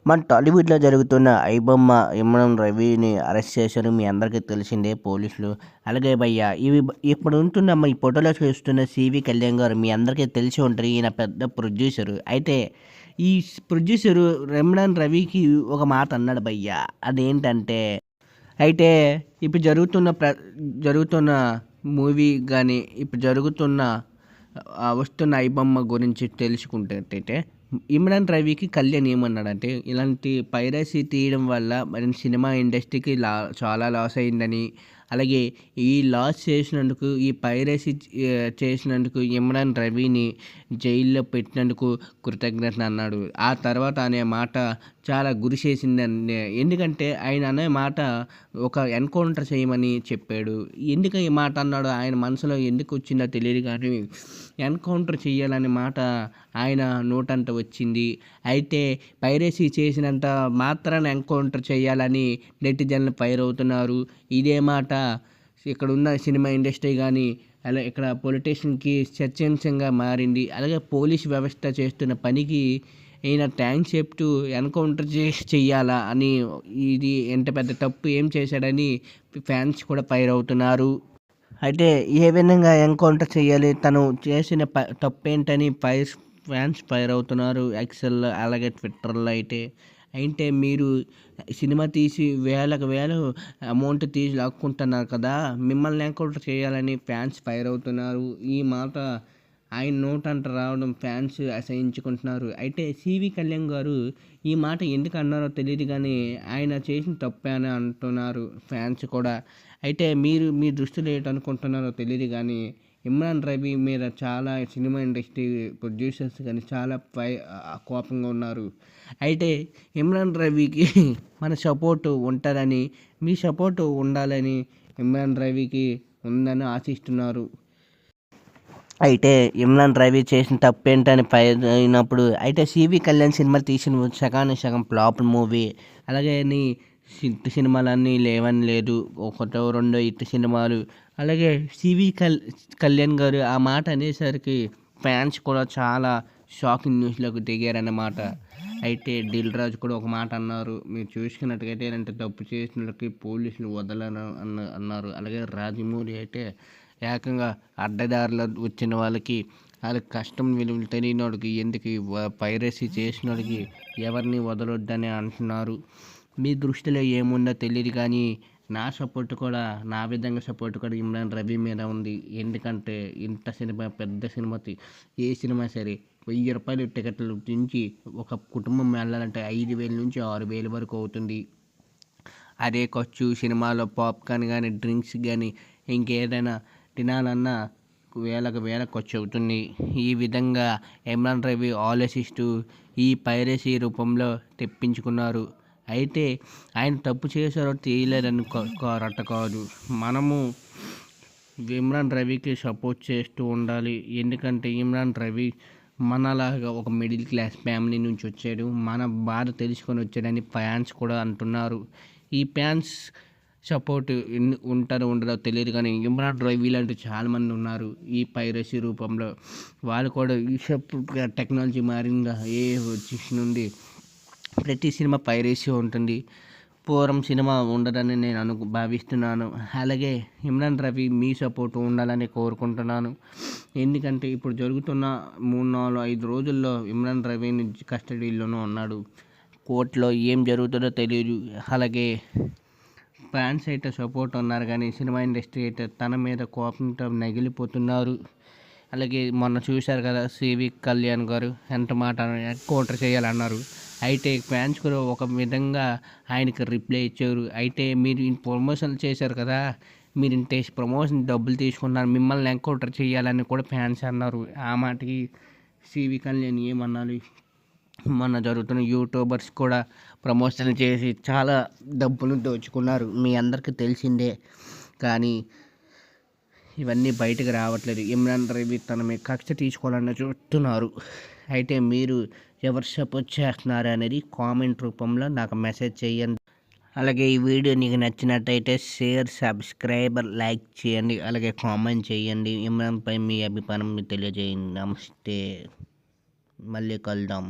మన టాలీవుడ్లో జరుగుతున్న ఐబొమ్మ ఇమ్రాన్ రవిని అరెస్ట్ చేశారు. మీ అందరికీ తెలిసిందే పోలీసులు. అలాగే భయ్య ఇప్పుడు ఉంటున్న ఈ ఫోటోలో చూస్తున్న సివి కళ్యాణ్ గారు మీ అందరికీ తెలిసి ఉంటారు. ఈయన పెద్ద ప్రొడ్యూసరు. అయితే ఈ ప్రొడ్యూసరు ఇమ్రాన్ రవికి ఒక మాట అన్నాడు భయ్య. అదేంటంటే అయితే ఇప్పుడు జరుగుతున్న మూవీ కానీ ఇప్పుడు వస్తున్న ఐబొమ్మ గురించి తెలుసుకుంటే ఇమ్రాన్ రవికి కళ్యాణ్ ఏమన్నాడంటే ఇలాంటి పైరసీ తీయడం వల్ల మరి సినిమా ఇండస్ట్రీకి చాలా లాస్ అయిందని, అలాగే ఈ లాస్ చేసినందుకు ఈ పైరసీ చేసినందుకు ఇమ్రాన్ రవిని జైల్లో పెట్టినందుకు కృతజ్ఞతలు అన్నాడు. ఆ తర్వాత అనే మాట చాలా గురిసేసిందని, ఎందుకంటే ఆయన అనే మాట ఒక ఎన్కౌంటర్ చేయమని చెప్పాడు. ఎందుకు ఈ మాట అన్నాడో ఆయన మనసులో ఎందుకు వచ్చిందో తెలియదు కానీ ఎన్కౌంటర్ చేయాలనే మాట ఆయన నోటంట వచ్చింది. అయితే పైరసీ చేసినంత మాత్రాన ఎన్కౌంటర్ చేయాలని నెటిజన్లు ఫైర్ అవుతున్నారు. ఇదే మాట ఇక్కడున్న సినిమా ఇండస్ట్రీ కానీ అలా ఇక్కడ పొలిటీషియన్కి చర్చనీయాంశంగా మారింది. అలాగే పోలీస్ వ్యవస్థ చేస్తున్న పనికి ఈయన థ్యాంక్స్ చెప్తూ ఎన్కౌంటర్ చెయ్యాలా అని, ఇది ఎంత పెద్ద తప్పు ఏం చేశాడని ఫ్యాన్స్ కూడా ఫైర్ అవుతున్నారు. అయితే ఏ విధంగా ఎన్కౌంటర్ చేయాలి, తను చేసిన తప్పేంటని ఫ్యాన్స్ ఫైర్ అవుతున్నారు ఎక్సెల్లో అలాగే ట్విట్టర్లో. అయితే మీరు సినిమా తీసి వేలకు అమౌంట్ తీసి లాక్కుంటున్నారు కదా, మిమ్మల్ని ఎన్కౌంటర్ చేయాలని ఫ్యాన్స్ ఫైర్ అవుతున్నారు. ఈ మాట ఆయన నోటంట రావడం ఫ్యాన్స్ అసహించుకుంటున్నారు. అయితే సివి కళ్యాణ్ గారు ఈ మాట ఎందుకు అన్నారో తెలియదు కానీ ఆయన చేసిన తప్పే అని అంటున్నారు ఫ్యాన్స్ కూడా. అయితే మీ దృష్టిలో ఏంటనుకుంటున్నారో తెలియదు కానీ ఇమ్రాన్ రవి మీద చాలా సినిమా ఇండస్ట్రీ ప్రొడ్యూసర్స్ కానీ చాలా కోపంగా ఉన్నారు. అయితే ఇమ్రాన్ రవికి మన సపోర్టు ఉంటుందని, మీ సపోర్టు ఉండాలని ఇమ్రాన్ రవికి ఉందని ఆశిస్తున్నారు. అయితే ఇమ్రాన్ రవి చేసిన తప్పేంటని అయినప్పుడు అయితే సివి కళ్యాణ్ సినిమా తీసిన సగం ఫ్లాప్ మూవీ, అలాగే హిట్ సినిమాలన్నీ లేవని లేదు, ఒకటో రెండో హిట్ సినిమాలు. అలాగే సివి కళ్యాణ్ గారు ఆ మాట అనేసరికి ఫ్యాన్స్ కూడా చాలా షాకింగ్ న్యూస్లోకి దిగారన్నమాట. అయితే దిల్ రాజు కూడా ఒక మాట అన్నారు, మీరు చూసుకున్నట్టుగైతే ఇలాంటి తప్పు చేసినకి పోలీసులు వదలను అన్నారు. అలాగే రాజమౌళి అయితే ఏకంగా అడ్డదారిలో వచ్చిన వాళ్ళకి కష్టం విలువలు తెలియని వాడికి ఎందుకు పైరసీ చేసిన వాడికి ఎవరిని వదలొద్దని అంటున్నారు. మీ దృష్టిలో ఏముందో తెలియదు కానీ నా విధంగా సపోర్ట్ కూడా ఇమ్రాన్ రవి మీద ఉంది. ఎందుకంటే ఇంత సినిమా పెద్ద సినిమా ఏ సినిమా సరే 1000 రూపాయలు టికెట్లు నుంచి ఒక కుటుంబం వెళ్ళాలంటే 5000 నుంచి 6000 వరకు అవుతుంది. అదే ఖర్చు సినిమాలో పాప్కార్న్ కానీ డ్రింక్స్ కానీ ఇంకేదైనా తినాలన్నా వేల ఖర్చు అవుతుంది. ఈ విధంగా ఇమ్రాన్ రవి ఆలోచిస్తూ ఈ పైరసీ రూపంలో తెప్పించుకున్నారు. అయితే ఆయన తప్పు చేశారో చేయలేదని కాదు, మనము ఇమ్రాన్ రవికి సపోర్ట్ చేస్తూ ఉండాలి. ఎందుకంటే ఇమ్రాన్ రవి మనలాగా ఒక మిడిల్ క్లాస్ ఫ్యామిలీ నుంచి వచ్చాడు, మన బాధ తెలుసుకొని వచ్చాడని ఫ్యాన్స్ కూడా అంటున్నారు. ఈ ఫ్యాన్స్ సపోర్ట్ ఉంటారో ఉండదో తెలియదు కానీ ఇమ్రాన్ రవి లాంటి చాలామంది ఉన్నారు ఈ పైరసీ రూపంలో. వాళ్ళు కూడా టెక్నాలజీ మారిందా నుండి ప్రతి సినిమా పైరసీ ఉంటుంది, పూర్వం సినిమా ఉండదని నేను భావిస్తున్నాను. అలాగే ఇమ్రాన్ రవి మీ సపోర్ట్ ఉండాలని కోరుకుంటున్నాను. ఎందుకంటే ఇప్పుడు జరుగుతున్న 3, 4, 5 రోజుల్లో ఇమ్రాన్ రవిని కస్టడీలోనూ ఉన్నాడు. కోర్టులో ఏం జరుగుతుందో తెలియదు. అలాగే ఫ్యాన్స్ అయితే సపోర్ట్ ఉన్నారు కానీ సినిమా ఇండస్ట్రీ అయితే తన మీద కోపంతో నగిలిపోతున్నారు. అలాగే మొన్న చూశారు కదా సివి కళ్యాణ్ గారు ఎంత మాట ఎన్కౌంటర్ చేయాలన్నారు. అయితే ఫ్యాన్స్ కూడా ఒక విధంగా ఆయనకి రిప్లై ఇచ్చారు. అయితే మీరు ప్రమోషన్లు చేశారు కదా, మీరు ఇంత ప్రమోషన్ డబ్బులు తీసుకున్నారు, మిమ్మల్ని ఎన్కౌంటర్ చేయాలని కూడా ఫ్యాన్స్ అన్నారు. ఆ మాటకి సివి కళ్యాణ్ ఏమన్నారు, మొన్న జరుగుతున్న యూట్యూబర్స్ కూడా ప్రమోషన్లు చేసి చాలా డబ్బులు దోచుకున్నారు, మీ అందరికీ తెలిసిందే. కానీ ఇవన్నీ బయటకు రావట్లేదు. ఇమ్రాన్ రవి తన మీద కక్ష తీసుకోవాలని చూస్తున్నారు. అయితే మీరు ఎవరు సపోర్ట్ చేస్తున్నారు అనేది కామెంట్ రూపంలో నాకు మెసేజ్ చేయండి. అలాగే ఈ వీడియో నీకు నచ్చినట్టయితే షేర్, సబ్స్క్రైబ్, లైక్ చేయండి. అలాగే కామెంట్ చేయండి. ఇమ్రాన్పై మీ అభిప్రాయం తెలియజేయండి. నమస్తే, మళ్ళీ కలుద్దాం.